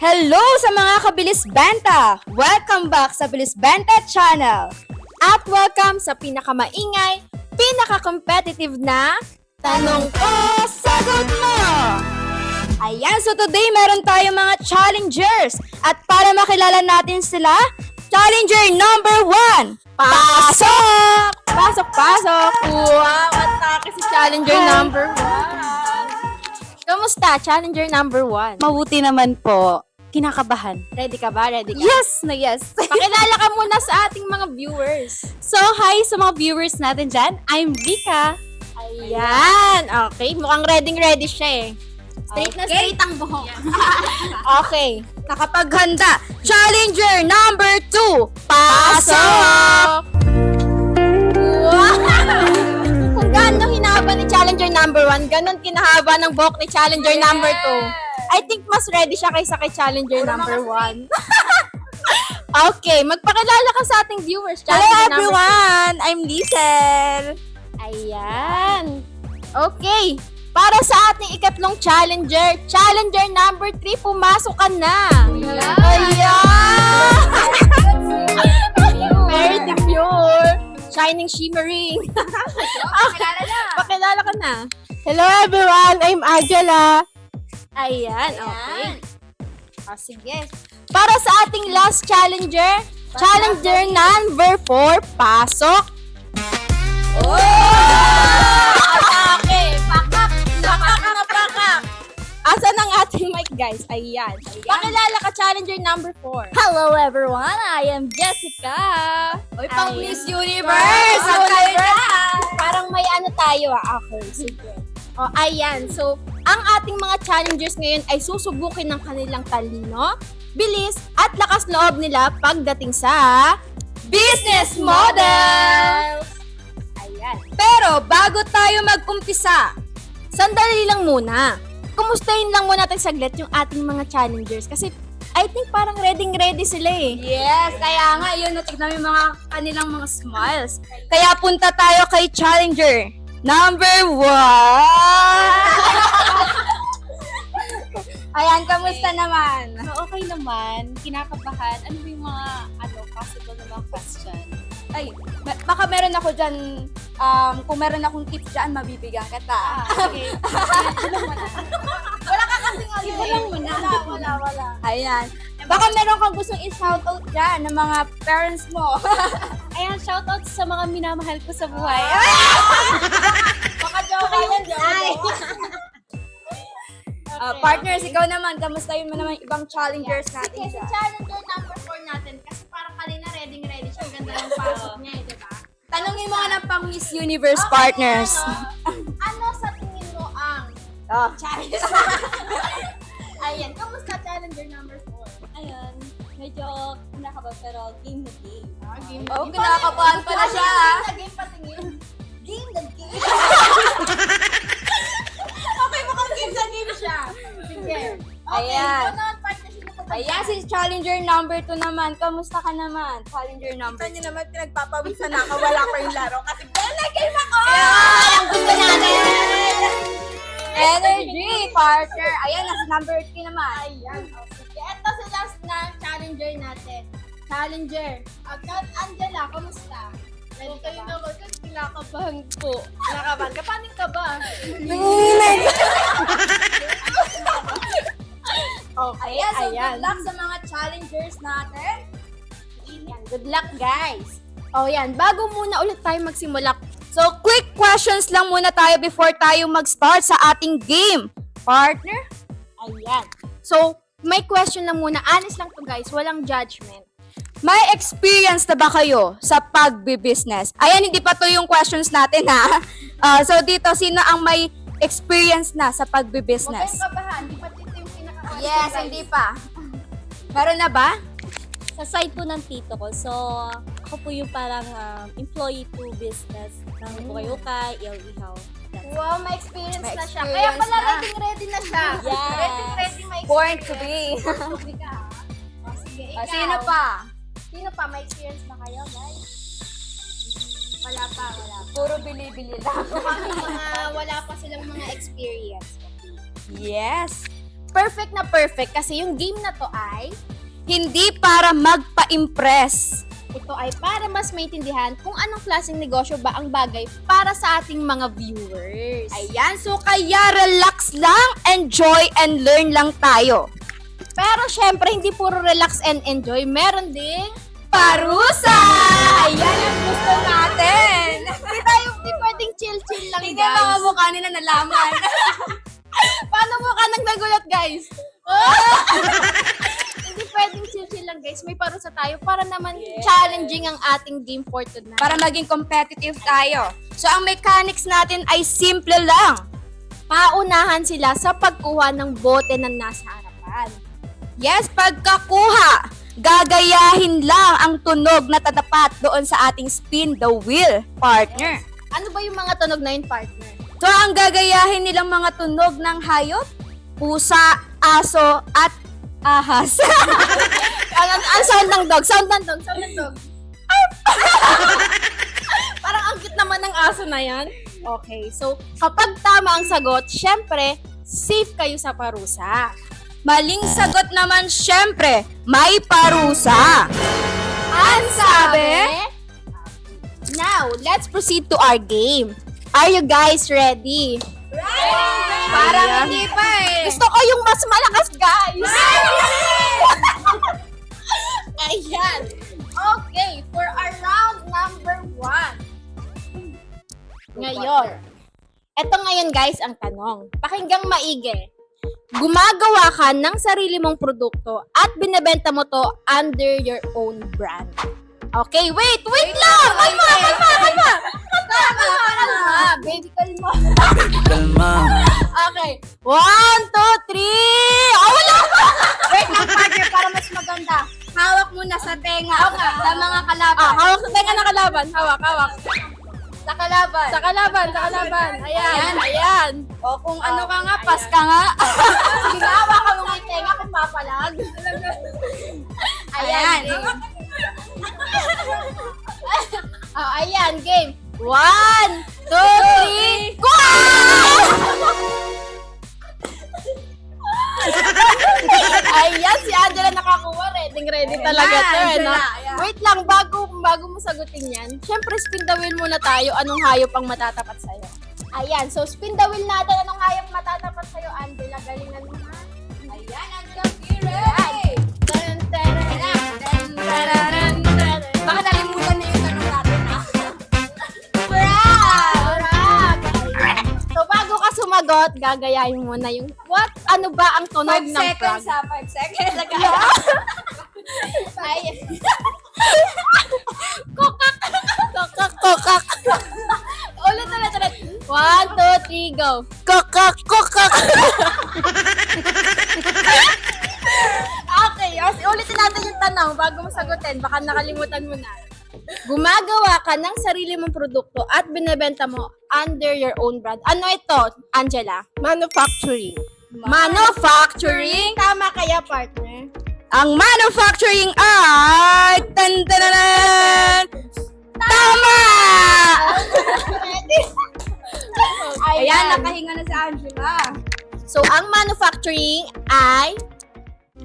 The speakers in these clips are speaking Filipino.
Hello sa mga kabilis benta! Welcome back sa Bilis Benta Channel! At welcome sa pinakamaingay, pinaka-competitive na Tanong Ko, Sagot Mo! Ayan, so today meron tayong mga challengers. At para makilala natin sila, challenger number 1, pasok! Pasok, pasok! Wow, atake si challenger number 1. Kamusta, challenger number 1? Mabuti naman po. Kinakabahan. Ready ka ba? Ready ka? Yes na yes. Pakilala ka muna sa ating mga viewers. So, hi sa mga viewers natin dyan. I'm Vika. Ayan. Okay. Mukhang ready siya eh. Straight na straight ang buhok. Okay. Nakapaghanda. Challenger number 2. Pasok! Wow! Kung gaano hinaba ni challenger number 1, ganun kinahaba ng buhok ni challenger number 2. I think mas ready siya kaysa kay challenger number 1. Okay, magpakilala ka sa ating viewers. Hello Challenger everyone! I'm Liesel. Ayan. Okay. Para sa ating ikatlong challenger, challenger number 3, pumasok ka na. Ayan. Very pure. Shining, shimmering. Pakilala ka na. Hello everyone! I'm Angela. Ayan, okay. O, sige. Para sa ating last challenger, challenger number 4, pasok. Oh! Okay, pakak. Pakak na pakak. Asan ang ating mic, guys? Ayan. Pakilala ka, challenger number 4. Hello everyone! I am Jessica. Oy, pang Miss Universe! Parang may ano tayo Okay, sige. O, ayan. So, ang ating mga challengers ngayon ay susubukin ng kanilang talino, bilis, at lakas loob nila pagdating sa business model! Ayan. Pero, bago tayo mag-umpisa, sandali lang muna. Kumustahin lang muna natin saglit yung ating mga challengers kasi I think parang ready sila eh. Yes, kaya nga yun, natignan yung mga kanilang mga smiles. Kaya punta tayo kay challenger number 1. Ayan, kamusta naman? So, okay naman. Kinakabahan. Ano ba yung mga possible na mga question? Ay, baka meron ako dyan, kung meron akong tips dyan, mabibigyan kita. Okay. Wala ka kasing Wala. Ayan. Baka meron kang gustong i-shoutout dyan ng mga parents mo. Ayan, shoutout sa mga minamahal ko sa buhay. Baka joke yan, partners, ikaw naman, kamustahin mo naman ibang challengers natin Sige, dyan. si challenger number 4 natin kasi parang kanina ready siya. Ganda ng pasok niya eh, diba? Tanungin mo nga ng pang Miss Universe partners. Ano sa tingin mo ang challenge? Ayan, kamusta challenger number 4? Ayun, medyo kinakabahan pero game na game. Game Oh, kinakabahan pala siya. Game patingin. Game na game. Okay, mukhang game na game siya. Sige. Okay, Ayan. ikaw naman, partner, sino ka ba? Ayan, si challenger number 2 naman. Kamusta ka naman? Challenger number 2. Niyo naman pinagpapawisan na ako, wala ko yung laro kasi game ako! Ang gusto natin! Energy, partner. Ayan, nasa number 3 naman. Ayan. Okay. Ito si last na challenger natin. Challenger. Angela, kamusta? Ready ka ba? naman kasi kinakabahan po. Kinakabahan ka? Paano ka ba? Okay, Ayan, so ayan. good luck sa mga challengers natin. Yan, good luck, guys. Oh, yan. Bago muna ulit tayo magsimula. So, quick questions lang muna tayo before tayo mag-start sa ating game. Partner? Ayan. So, may question lang muna. Honest lang to, guys. Walang judgment. May experience na ba kayo sa pagbi-business? Ayan, hindi pa to yung questions natin, ha? So, dito, sino ang may experience na sa pagbi-business? kabahan, di pa dito yung pinaka- Yes, hindi pa. Meron na ba? Sa side po ng tito ko, so ako po yung parang employee to business ng Bukay-Ukay, Ihaw-Ihaw. Wow, may experience May na siya. experience Kaya pala na. ready na siya. Yes. Ready may Born to be. Sige ka. O, sige, ikaw. Sino pa? Sino pa? May experience na kayo, guys? Wala pa. Puro bili-bili lang. Mukhang wala pa silang mga experience. Yes. perfect na perfect kasi yung game na to ay hindi para magpa-impress. Ito ay para mas maintindihan kung anong klaseng negosyo ba ang bagay para sa ating mga viewers. Ayan, so kaya relax lang, enjoy and learn lang tayo. Pero syempre, hindi puro relax and enjoy. Meron ding parusa! Ayan ang gusto natin! Hindi pwedeng chill-chill lang, Tingnan guys. mga mukha nila nalaman. Paano mukha nang nagulat, guys? Hindi pwedeng chill-chill lang, guys. May parusa tayo para naman challenging ang ating game for tonight. Para maging competitive tayo. So, ang mechanics natin ay simple lang. Paunahan sila sa pagkuha ng bote na nasa harapan. Yes, pagkakuha, gagayahin lang ang tunog na tatapat doon sa ating spin the wheel, partner. Ano ba yung mga tunog na yun, partner? So, ang gagayahin nilang mga tunog ng hayop, pusa, aso, at ahas. Ang sound ng dog. Sound ng dog. Parang ang cute naman ng aso na yan. Okay, so kapag tama ang sagot, syempre, safe kayo sa parusa. Maling sagot naman, syempre, may parusa. Ang sabi? Now, let's proceed to our game. Are you guys ready? Parang hindi pa eh. Gusto ko yung mas malakas, guys. Ayan. Okay, for our round number 1. Ngayon. Ito ngayon, guys, ang tanong. Pakinggang maigi. Gumagawa ka ng sarili mong produkto at binebenta mo to under your own brand. Okay, wait lang! Kalma! Baby, kalma. Kalma. Okay. 1, 2, 3. Wala pa! Wait lang, partner, para mas maganda. Hawak muna sa tenga sa mga kalaban. Hawak sa tenga na kalaban. Hawak. Sa kalaban. Sa kalaban. Ayan. O kung ano ka nga, pas ka nga. Sige nga, hawakan mo nga yung tenga kung papalag. Ayan. Ayan, game. 1, 2, 3, go! Ayan, si Angela nakakuha. Ready talaga to. No? Ayan. Wait lang, bago mo sagutin yan, syempre spin the wheel muna tayo. Anong hayop ang matatapat sa'yo? Ayan, so spin the wheel natin. Anong hayop matatapat sa'yo, Angela? Galingan mo ha. Ayan, Angela, be ready. Baka nalimutan na yung tanong natin, ha? So, bago ka sumagot, gagayahin mo na yung ano ba ang tunog 5 ng seconds, frog? ha? 5 seconds. Ay. Kokak. Ulit. 1, 2, 3, go. Kokak. Okay, ulitin natin yung tanong bago mo sagutin. Baka nakalimutan mo na. Gumagawa ka ng sarili mong produkto at binebenta mo under your own brand. Ano ito, Angela? Manufacturing. Tama kaya, partner? Ang manufacturing ay... Tama! Ayan, nakahinga na si Angela. So, ang manufacturing ay...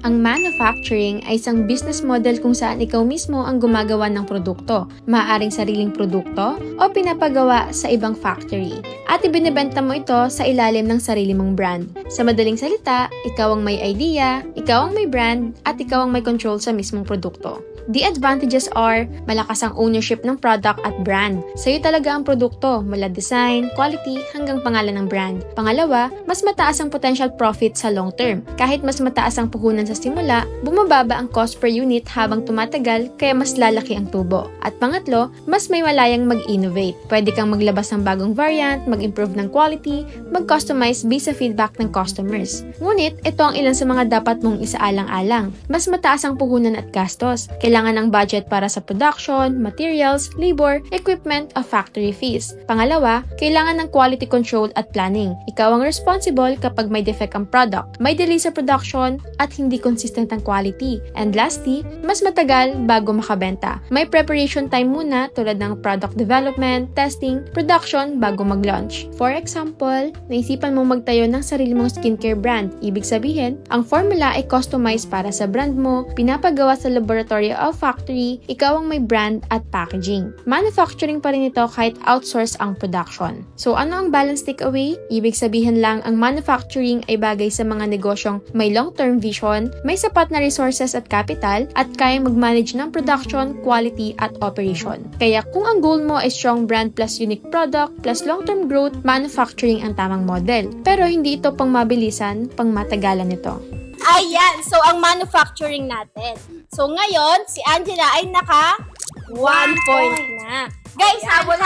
Ang manufacturing ay isang business model kung saan ikaw mismo ang gumagawa ng produkto, maaaring sariling produkto o pinapagawa sa ibang factory, at ibinebenta mo ito sa ilalim ng sarili mong brand. Sa madaling salita, ikaw ang may idea, ikaw ang may brand, at ikaw ang may control sa mismong produkto. The advantages are, malakas ang ownership ng product at brand. Sa'yo talaga ang produkto, mula design, quality, hanggang pangalan ng brand. Pangalawa, mas mataas ang potential profit sa long term. Kahit mas mataas ang puhunan sa simula, bumababa ang cost per unit habang tumatagal, kaya mas lalaki ang tubo. At pangatlo, mas may malayang mag-innovate. Pwede kang maglabas ng bagong variant, mag-improve ng quality, mag-customize based sa feedback ng customers. Ngunit, ito ang ilan sa mga dapat mong isaalang-alang. Mas mataas ang puhunan at gastos. Kailangan ng budget para sa production, materials, labor, equipment, o factory fees. Pangalawa, kailangan ng quality control at planning. Ikaw ang responsible kapag may defect ang product, may delay sa production, at hindi hindi consistent ang quality. And lastly, mas matagal bago makabenta. May preparation time muna tulad ng product development, testing, production bago mag-launch. For example, naisipan mong magtayo ng sarili mong skincare brand. Ibig sabihin, ang formula ay customized para sa brand mo, pinapagawa sa laboratory o factory, ikaw ang may brand at packaging. Manufacturing pa rin ito kahit outsource ang production. So ano ang balance takeaway? Ibig sabihin lang ang manufacturing ay bagay sa mga negosyong may long-term vision, may sapat na resources at capital, at kayang mag-manage ng production, quality at operation. Kaya kung ang goal mo ay strong brand plus unique product plus long-term growth, manufacturing ang tamang model. Pero hindi ito pang mabilisan, pang matagalan ito. Ayan, so ang manufacturing natin. So ngayon, si Angela ay naka 1 point na. Guys, habol.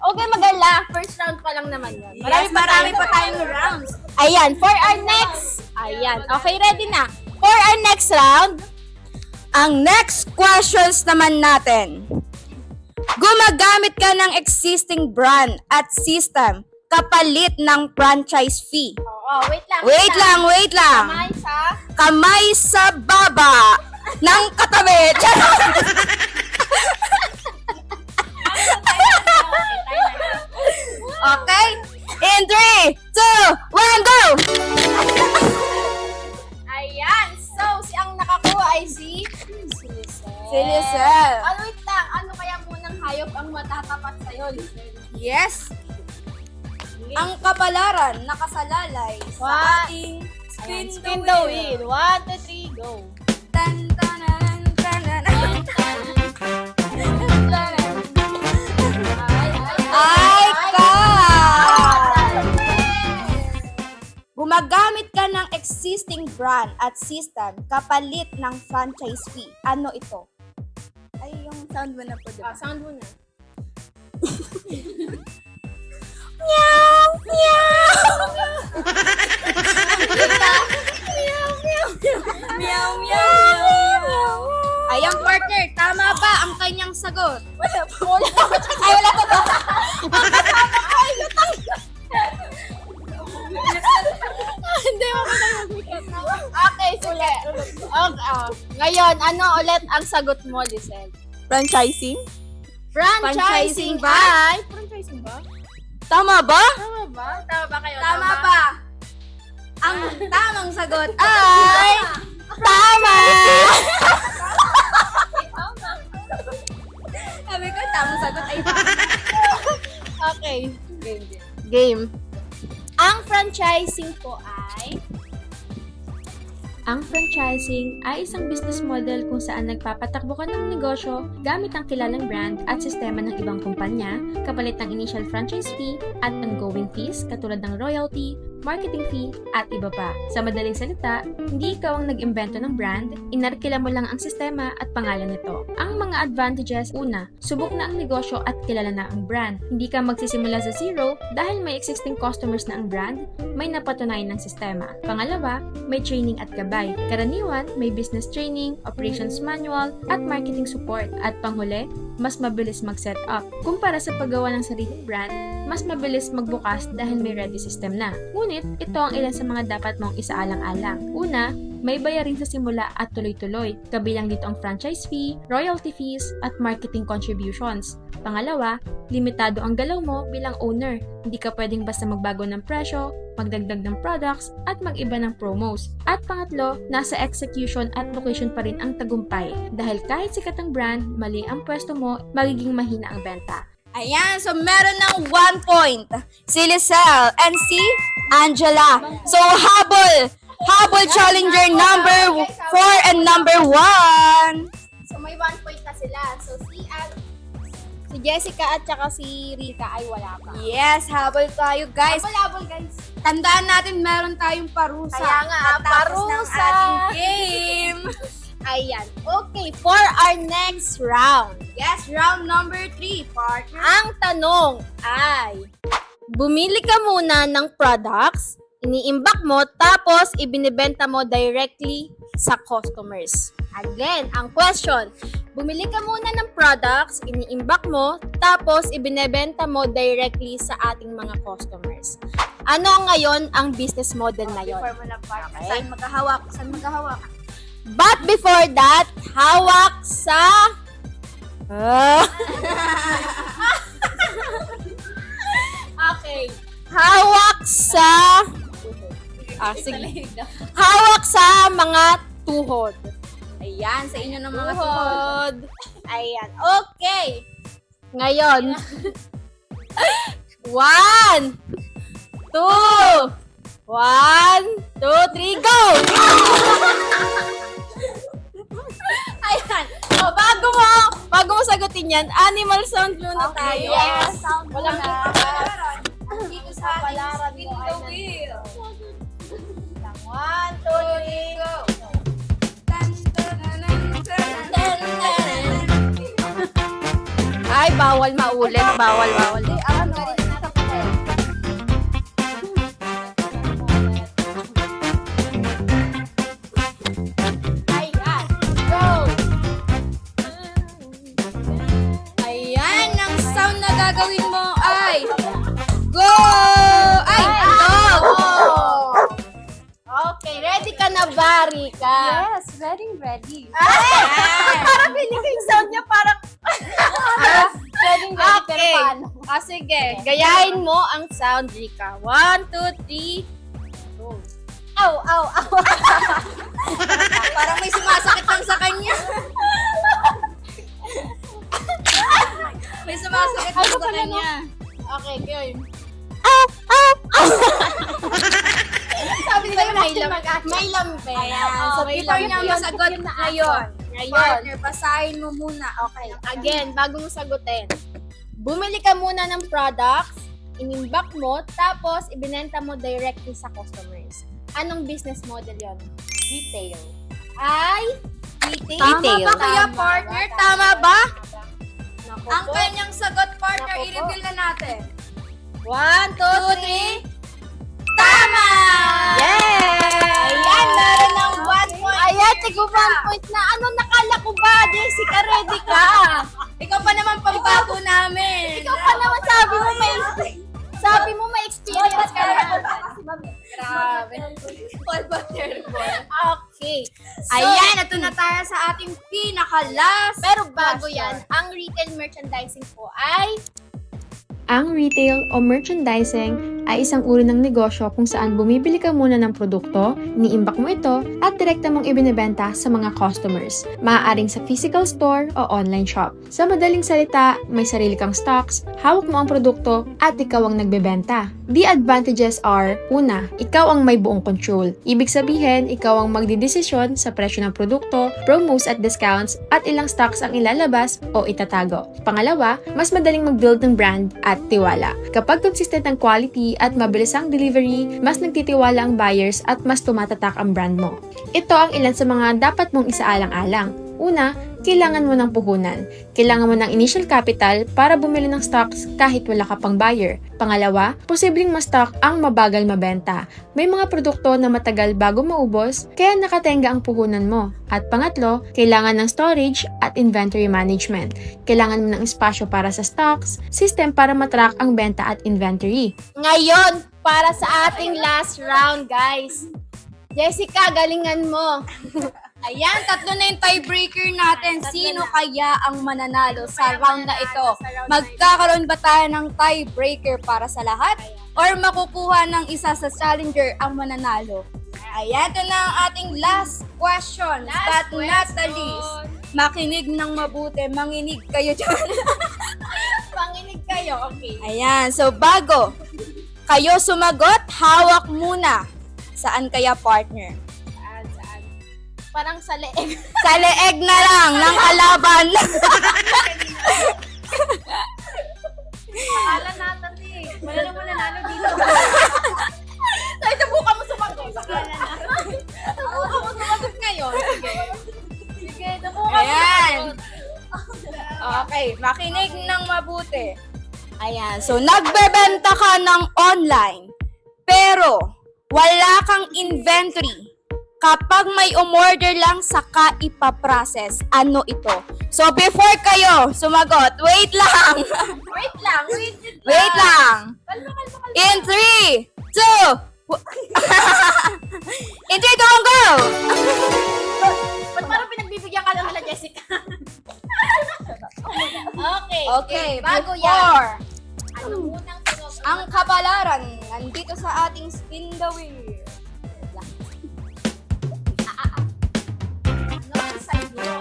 Okay, magala. First round pa lang naman yun. Marami pa tayong rounds. Ayan, for our next. Ayan, okay, ready na. For our next round, Ang next questions naman natin. Gumagamit ka ng existing brand at system kapalit ng franchise fee. wait lang. Wait lang. Kamay sa baba ng katabi. Okay? In 3, 2, 1, go! Ayan, so si ang nakakuha ay si Lisel. Wait lang, ano kaya munang hayop ang matatapat sa'yo, Lisel? Yes. Ang kapalaran nakasalalay sa What? ating Spin the wheel. 1, 2, 3, go. Tan, tanan, tanan. Ay ka! Gumagamit ka ng existing brand at system kapalit ng franchise fee. Ano ito? Ay, yung sound mo na po, diba? Sound mo na. Meow! Meow! Meow, meow! Ayan, partner, tama ba ang kanyang sagot? Wala pa ba? Hindi mo Okay, sige. Ngayon, ano ulit ang sagot mo, Lisel? Franchising? Franchising by... Franchising ba? Tama ba? Tama ba? Tama ba kayo? Tama ba? Ang tamang sagot ay... Tama! Sabi ko, tamang sagot ay... Okay. Game. Ang franchising po ay... Ang franchising ay isang business model kung saan nagpapatakbo ka ng negosyo gamit ang kilalang brand at sistema ng ibang kumpanya, kapalit ng initial franchise fee at ongoing fees katulad ng royalty, marketing fee, at iba pa. Sa madaling salita, hindi ikaw ang nag-imbento ng brand, inarkila mo lang ang sistema at pangalan nito. Ang mga advantages, una, subok na ang negosyo at kilala na ang brand. Hindi ka magsisimula sa zero dahil may existing customers na ang brand, may napatunayan ng sistema. Pangalawa, may training at gabay. Karaniwan, may business training, operations manual, at marketing support. At panghuli, mas mabilis mag-set up. Kumpara sa paggawa ng sariling brand, mas mabilis magbukas dahil may ready system na. Ngunit, ito ang ilan sa mga dapat mong isaalang-alang. Una, may bayarin sa simula at tuloy-tuloy. Kabilang dito ang franchise fee, royalty fees, at marketing contributions. Pangalawa, limitado ang galaw mo bilang owner. Hindi ka pwedeng basta magbago ng presyo, magdagdag ng products, at mag-iba ng promos. At pangatlo, nasa execution at location pa rin ang tagumpay. Dahil kahit sikat ang brand, mali ang pwesto mo, magiging mahina ang benta. Ayan, so meron ng 1 point si Lisel and si Angela. So habol challenger number 4 and number 1. So may 1 point na sila. So si Jessica at saka si Rika ay wala pa. Yes, habol tayo guys. Habol guys. Tandaan natin meron tayong parusa. Kaya nga, Pagkatapos ng parusa. ating game. Ayan. Okay, for our next round. Yes, round number 3, partner. Ang tanong ay, bumili ka muna ng products, iniimbak mo, tapos ibinibenta mo directly sa customers. Again, ang question, bumili ka muna ng products, iniimbak mo, tapos ibinebenta mo directly sa ating mga customers. Ano ngayon ang business model na yon? Before mo lang partner. Saan maghahawak? Saan maghahawak? But before that, hawak sa... Okay. Hawak sa... sige. Hawak sa mga tuhod. Ayan, sa inyo ng mga tuhod. Tuhod. Ayan. Okay. Ngayon. 1, 2, 1, 2, 3, go! Ayan. O, bago mo sagutin yan, animal sound muna tayo. Yes. Walang Dito sa palaran mo ay the wheel. 1, 2, 3, go! Ay, bawal maulit. Bawal. Ayan, go! Ayan, ang sound na gagawin mo ay go! Ay, go! Okay, ready ka na ba, Rika? Yes, ready. Parang feeling ko yung sound niya parang... Ready, Okay. pero paano? Sige. Gayahin mo ang sound, Rika. 1, 2, 3. Ow. Parang may sumasakit lang sa kanya. May sumasakit lang sa kanya. Okay, game. Sabi nila may lambe. Ayan, so may before niya lambe. masagot ngayon, Ngayon. partner, basahin mo muna. Okay. Again, bago mo sagutin. Bumili ka muna ng products, inimbak mo, tapos ibinenta mo directly sa customers. Anong business model yon? Retail. Ay, retail. Tama ba kaya, partner? Tama ba? Naku Ang po. kanyang sagot, partner, Naku po. i-reveal na natin. 1, 2, 3. Tama! Yay! Ayan, meron ng 1 point. Ayan, tigo 1 point na. Ano nakala ko ba? Jessica, ready ka? Ikaw pa naman pambato namin. Ikaw pa naman sabi mo may experience ka na. Grabe. Okay. Ayan, ito na tayo sa ating pinaka-last. Pero bago question. yan, ang retail merchandising po ay Ang retail o merchandising ay isang uri ng negosyo kung saan bumibili ka muna ng produkto, niimbak mo ito, at direkta mong ibinebenta sa mga customers. Maaaring sa physical store o online shop. Sa madaling salita, may sarili kang stocks, hawak mo ang produkto, at ikaw ang nagbebenta. The advantages are, una, ikaw ang may buong control. Ibig sabihin, ikaw ang magdidesisyon sa presyo ng produkto, promos at discounts, at ilang stocks ang ilalabas o itatago. Pangalawa, mas madaling mag-build ng brand at tiwala. Kapag consistent ang quality at mabilis ang delivery, mas nagtitiwala ang buyers at mas tumatatak ang brand mo. Ito ang ilan sa mga dapat mong isaalang-alang. Una, kailangan mo ng puhunan. Kailangan mo ng initial capital para bumili ng stocks kahit wala ka pang buyer. Pangalawa, posibleng ma-stock ang mabagal mabenta. May mga produkto na matagal bago maubos, kaya nakatenga ang puhunan mo. At pangatlo, kailangan ng storage at inventory management. Kailangan mo ng espasyo para sa stocks, system para matrack ang benta at inventory. ngayon para sa ating last round, guys. Jessica, galingan mo. Ayan, tatlo na yung tiebreaker natin. Sino kaya ang mananalo sa round na ito? Magkakaroon ba tayo ng tiebreaker para sa lahat? Or makukuha ng isa sa challenger ang mananalo? Ayan, ito na ang ating last question. But not the least, makinig ng mabuti. Manginig kayo dyan. Panginig kayo, okay. Ayan, so bago kayo sumagot, hawak muna. Saan kaya, partner? Saan? Parang sa leeg. Sa leeg na lang ng kalaban. Akala natin eh. Wala naman nanalo dito. So, ito buka mo sumagot. Buka mo sumagot ngayon. Sige, ito buka mo Ayan. sumagot. Okay, makinig ng mabuti. Ayan, so nagbebenta ka ng online, pero wala kang inventory. Kapag may umorder lang, saka ipaprocess. Ano ito? So before kayo sumagot, wait lang. Wait lang. Wait lang. In 3, In 3, 2, 1, go! Ba't parang pinagbibigyan ka lang nila, Jessica? Okay. Okay, bago before yan. Ano munang tunog? ang kabalaran, nandito sa ating spin the wheel. Ano sa iyo?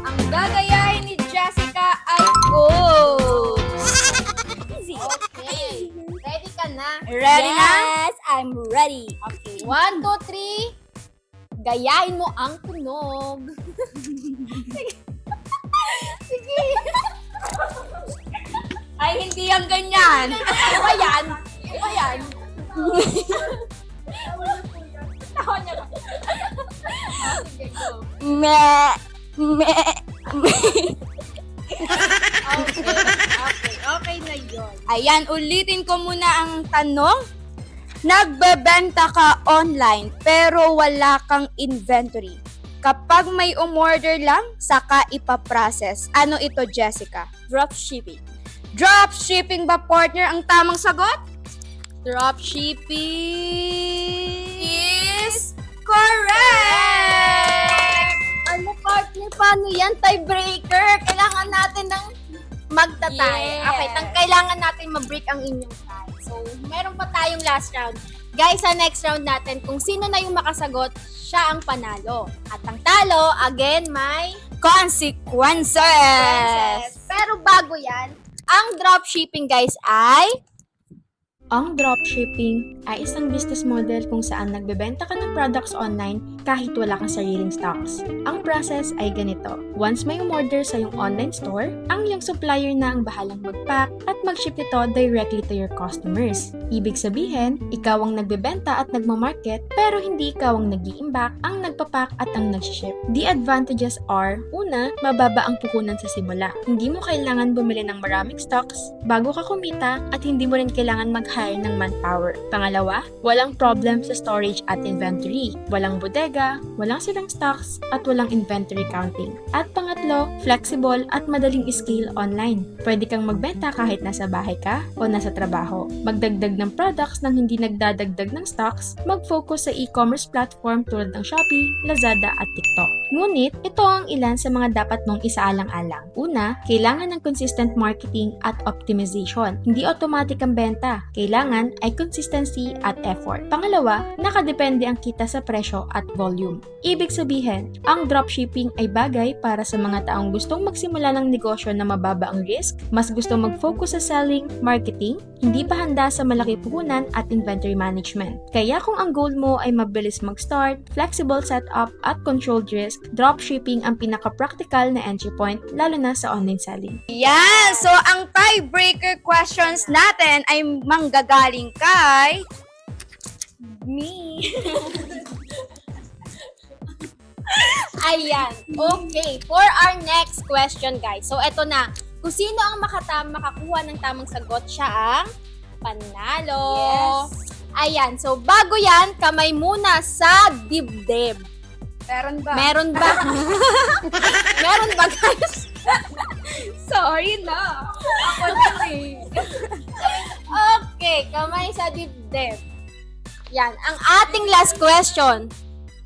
Ang gagayahin ni Jessica ay gold. Easy. Okay. Ready ka na? Ready na? Yes, I'm ready. Okay. 1, 2, 3. Gayahin mo ang tunog. Ay, hindi yan ganyan. Ano ba yan? Ano ba yan? Tawa niya ba? Sige, go. Me, me, me. Okay na yun. Ayan, ulitin ko muna ang tanong. Nagbebenta ka online pero wala kang inventory. Kapag may umorder lang, saka ipaprocess. Ano ito, Jessica? Dropshipping. Dropshipping ba, partner, ang tamang sagot? Dropshipping Is correct! Ano, partner? Paano yan? Tiebreaker. Kailangan natin ng magta-tie. Yes. Okay, kailangan natin ma-break ang inyong tie. So, meron pa tayong last round. Guys, sa next round natin, kung sino na yung makasagot, siya ang panalo. At ang talo, again, may Consequences! Pero bago yan, ang dropshipping, guys, ay Ang dropshipping ay isang business model kung saan nagbebenta ka ng products online kahit wala kang sariling stocks. Ang process ay ganito. Once may umorder sa iyong online store, ang iyong supplier na ang bahalang mag-pack at mag-ship nito directly to your customers. Ibig sabihin, ikaw ang nagbebenta at nagmamarket pero hindi ikaw ang nag-iimbak, ang nagpapack at ang nag-ship. The advantages are, una, mababa ang puhunan sa simula. Hindi mo kailangan bumili ng maraming stocks bago ka kumita at hindi mo rin kailangan mag-hire ng manpower. Pangalawa, walang problem sa storage at inventory. Walang bodega, walang silang stocks, at walang inventory counting. At pangatlo, flexible at madaling i-scale online. Pwede kang magbenta kahit nasa bahay ka o nasa trabaho. Magdagdag ng products nang hindi nagdadagdag ng stocks, mag-focus sa e-commerce platform tulad ng Shopee, Lazada at TikTok. Ngunit, ito ang ilan sa mga dapat mong isaalang-alang. Una, kailangan ng consistent marketing at optimization. Hindi automatic ang benta. Kailangan ay consistency at effort. Pangalawa, nakadepende ang kita sa presyo at volume. Ibig sabihin, ang dropshipping ay bagay para sa mga taong gustong magsimula ng negosyo na mababa ang risk, mas gustong mag-focus sa selling, marketing, hindi pa handa sa malaki puhunan at inventory management. Kaya kung ang goal mo ay mabilis mag-start, flexible setup at controlled risk, dropshipping ang pinaka-practical na entry point lalo na sa online selling. Yan! So, ang tiebreaker questions natin ay manggagaling kay me. ayan. Okay, for our next question, guys. So, eto na. Kung sino ang makakuha ng tamang sagot, siya ang panalo. Yes. Ayan. So, bago yan, kamay muna sa dibdib. Meron ba? Meron ba? Meron ba, guys? Sorry na. Ako din eh. Okay, kamay sa dibdib. Yan, ang ating last question.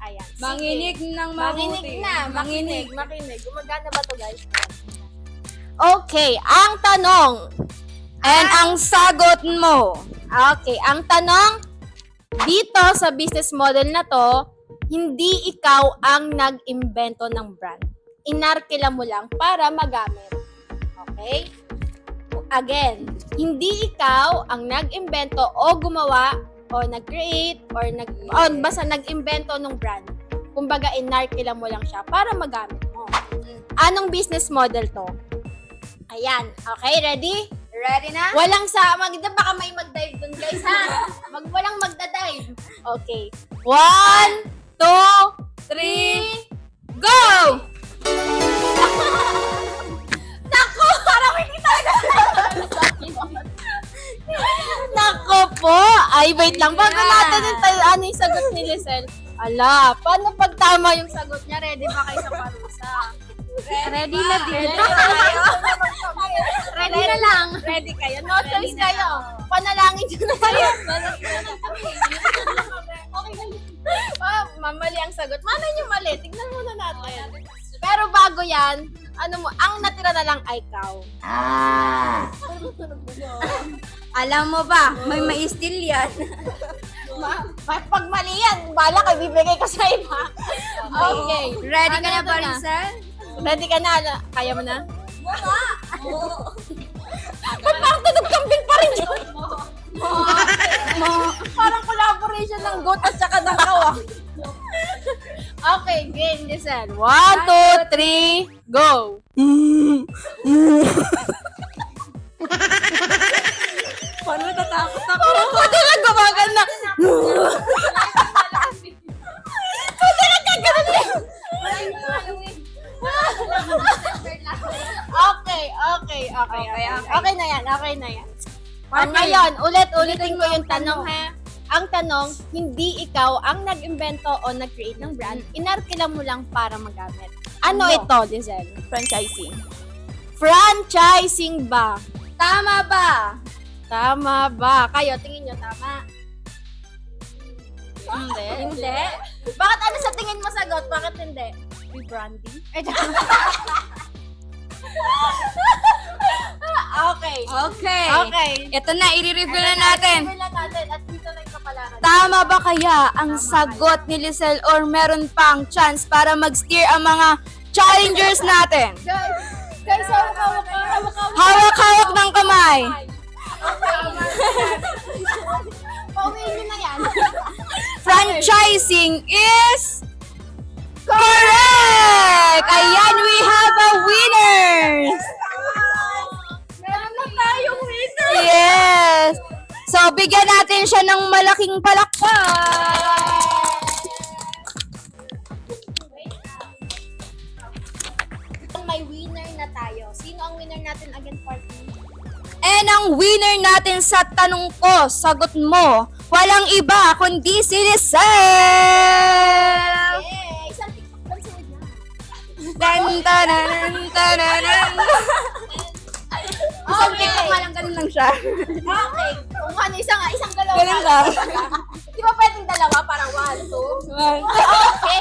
Ayan. sige. Manginig ng mabuti. Makinig na. Makinig. Gumagana ba to, guys? Okay, ang tanong. And ang sagot mo. Okay, ang tanong dito sa business model na to, hindi ikaw ang nag-imbento ng brand. Inarkila mo lang para magamit. Okay? Again, hindi ikaw ang nag-imbento o gumawa o nag-create or basta nag-imbento ng brand. Kumbaga, inarkila mo lang siya para magamit mo. Anong business model to? Ayan. Okay, ready? Ready na? Walang baka may mag-dive dun, guys, ha? Walang magda-dive. Okay. 1, 2, 3, go! Naku! Parang hindi talaga Naku po! Ay, wait lang. Bago natin yung sagot ni Lizelle. Ala, paano pag tama yung sagot niya? Ready ba kayo sa parusa? Ready na din. Ready na lang. Ready kayo. No choice kayo. Panalangin nyo na yan. Mamali ang sagot. Malay nyo mali. Tignan muna natin. Pero bago yan, ang natira na lang ay ikaw. Alam mo ba, may maistil yan. Pag mali yan, bala ka, bibigay ka sa iba. Okay. Ready ka Ano na ito ba, na? Rizal? Ready ka na? Kaya mo na? Ba't parang tunog kambing pa rin yun? Parang collaboration ng goat at saka ng kawa. Okay, game, listen. 1, 2, 3, go! Paano natatakot ako? Parang pwede lang gumagan na. Pwede lang gaganon lang. Okay. Okay na yan. Ngayon, ulit-ulitin ko yung tanong ha. Ang tanong, hindi ikaw ang nag-invento o nag-create ng brand. Inarkila mo lang para magamit. Ano ito, Lizelle? Franchising. Franchising ba? Tama ba? Tama ba? Kayo, tingin nyo, tama? Hindi. Bakit ano sa tingin mo sagot? Bakit hindi? Rebranding? Okay. Okay. Ito na, i-review na natin. Reveal na natin at dito na yung kapalaran. Tama ba kaya ang sagot ni Lizelle or meron pang chance para mag-steer ang mga challengers natin? Guys, hawak. Hawak-hawak ng kamay. Pauwiin nyo na yan. Franchising is correct! Ayan, we have a winners! Meron na tayong winner. Yes! So, bigyan natin siya ng malaking palakpak! May winner na tayo. Sino ang winner natin again, partner? And ang winner natin sa tanong ko, sagot mo, walang iba kundi si Lizelle! Yeah! Isang TikTok dancer na. Tan-tanan-tanan. Isang Okay. TikTok nga lang, ganun lang siya. Okay. Kung ano, isang dalawa. Ganun lang. Di ba pwedeng dalawa? Parang 1, 2. Okay.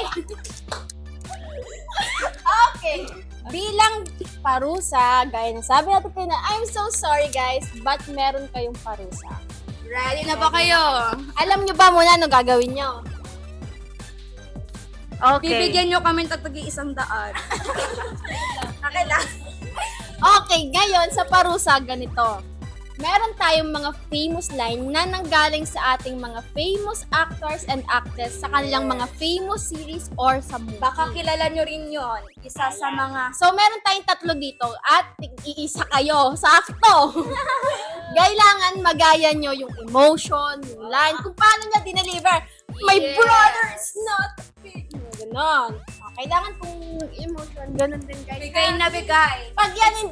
Okay. Bilang parusa, gaya na sabi natin kayo na, I'm so sorry guys, but meron kayong parusa. Ready na ba kayo? Alam nyo ba muna ano gagawin nyo? Bibigyan nyo kami tatagi 100. Okay lang. Okay, ngayon sa parusa, ganito. Meron tayong mga famous line na nanggaling sa ating mga famous actors and actresses sa kanilang mga famous series or sa movie. Baka kilala nyo rin yon. Isa sa mga... So, meron tayong 3 dito at iisa kayo. Sakto! Kailangan magaya nyo yung emotion, yung line, kung paano niya dineliver. My Yes. brother is not big. Ganon. Kailangan kung emotion, ganon din guys. Bigay na bigay. Pag yan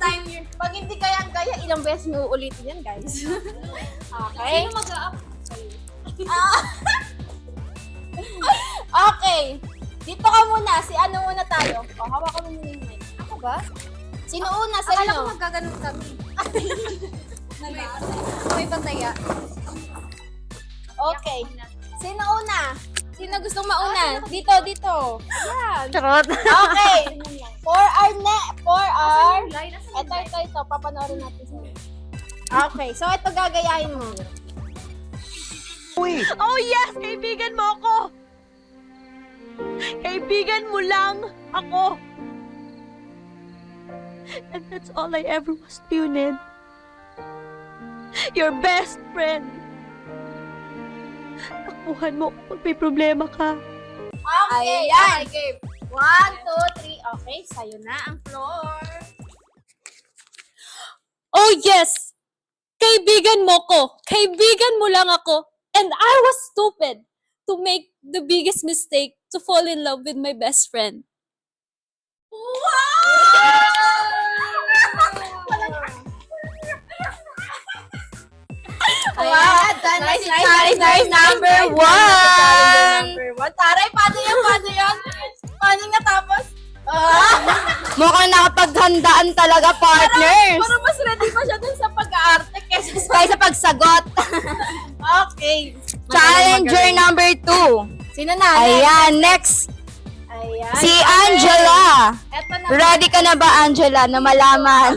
pag hindi kaya ang gaya, ilang beses mo uulitin yan guys. Okay? Sino mag-a-up? Okay. Dito ka muna. Si ano muna tayo? O, hawakan mo muna yung mic. Ako ba? Sino una sa Akala inyo? ko magkaganon kami. May pataya. Okay. Sino una? Sino gustong mauna? Dito. Yan. Okay. Ito. Papanoorin natin sa Okay. So, ito gagayahin mo. Oh yes! Kaibigan mo ako! Kaibigan mo lang ako! And that's all I ever was to you, Ned. Your best friend. Takbuhan mo kung may problema ka. Okay. Ayan. Okay. 1, 2, 3. Okay. Sa'yo na ang floor. Oh yes! Kaibigan mo ko! Kaibigan mo lang ako! And I was stupid to make the biggest mistake to fall in love with my best friend. Wow, Nice. Number 1. Taray, paano yun? Paano natapos? Mukhang nakapaghandaan talaga, partners. Parang mas ready pa siya dun sa pag pag-aarte kesa sa... Kaya sa pagsagot. Okay. Challenger number 2. Sino na? Ayan, next. Ayan. Si Angela. Eto na. Ready ka na ba, Angela, na malaman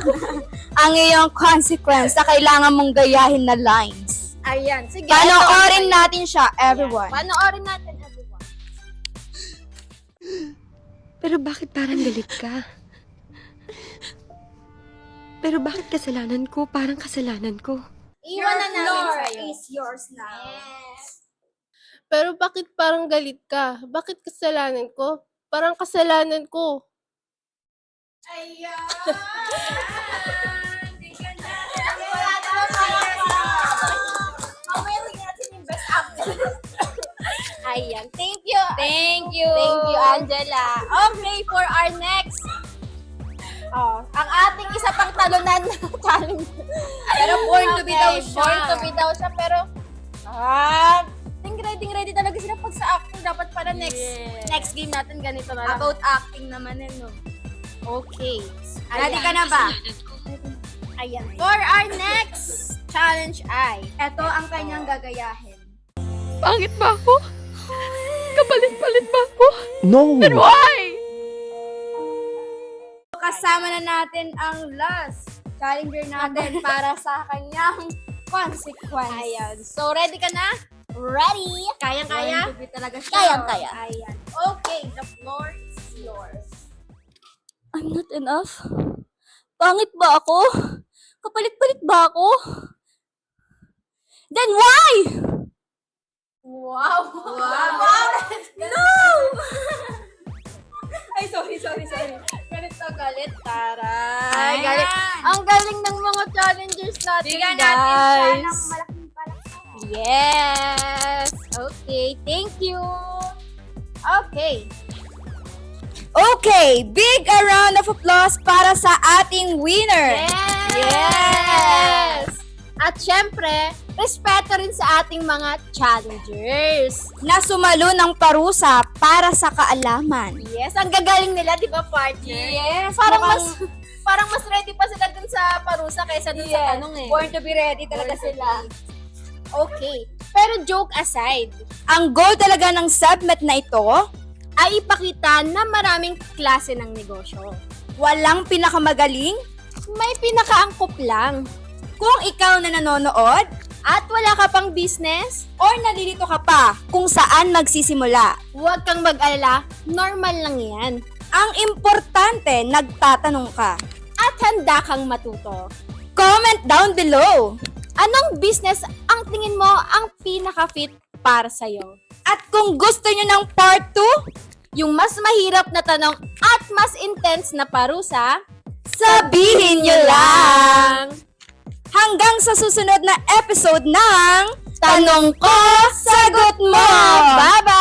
ang iyong consequence na kailangan mong gayahin na lines? Ayan. Sige. Panoorin natin siya, everyone. Panoorin natin, everyone. Pero bakit parang galit ka? Pero bakit kasalanan ko? Parang kasalanan ko. Iwan na namin sa'yo. is yours now. Pero bakit parang galit ka? Bakit kasalanan ko? Parang kasalanan ko. Ayan. Ayan. Thank you. Thank you. Thank you, Angela. Okay, for our next. Ang ating isa pang talunan na challenge. Pero born to be daw siya. Born to be daw siya, pero ready talaga sila pag sa acting. Dapat para next game natin ganito na lang. About acting naman no. Okay. Ready ka na ba? Ayan. For our next challenge ay, Ito ang kanyang gagayahin. Pangit ba ako? Kapalit-palit ba ako? No! Why? Kasama na natin ang last challenger natin para sa kanyang consequence. ayan. So, ready ka na? Ready? Kayang-kaya? Born to be talaga siya. Kayang-kaya. Ayan. Okay, the floor is yours. I'm not enough. Pangit ba ako? Kapalit-palit ba ako? Then why? Wow! No! Ay, sorry. Galit na galit, taray. Ayan. Galit. Ang galing ng mga challengers natin, Bigyan guys. natin siya ng malaking palakpakan. Yes! Okay, thank you. Okay. Okay, big a round of applause para sa ating winner. Yes! At syempre, respeto rin sa ating mga challengers. Na sumalo ng parusa para sa kaalaman. Yes, ang gagaling nila, di ba, partner? Yes, Parang mas ready pa sila dun sa parusa kaysa dun sa tanong eh. Born to be ready talaga sila. Okay. Pero joke aside, Ang goal talaga ng submit na ito, ay ipakita na maraming klase ng negosyo. walang pinakamagaling. May pinakaangkop lang. Kung ikaw na nanonood, At wala ka pang business, or nalilito ka pa kung saan magsisimula, huwag kang mag-alala, normal lang yan. ang importante, nagtatanong ka. At handa kang matuto. Comment down below. Anong business ang tingin mo ang pinaka-fit para sa'yo? At kung gusto nyo ng part 2, Yung mas mahirap na tanong at mas intense na parusa, sabihin nyo lang. Hanggang sa susunod na episode ng Tanong Ko, Sagot Mo! Bye-bye!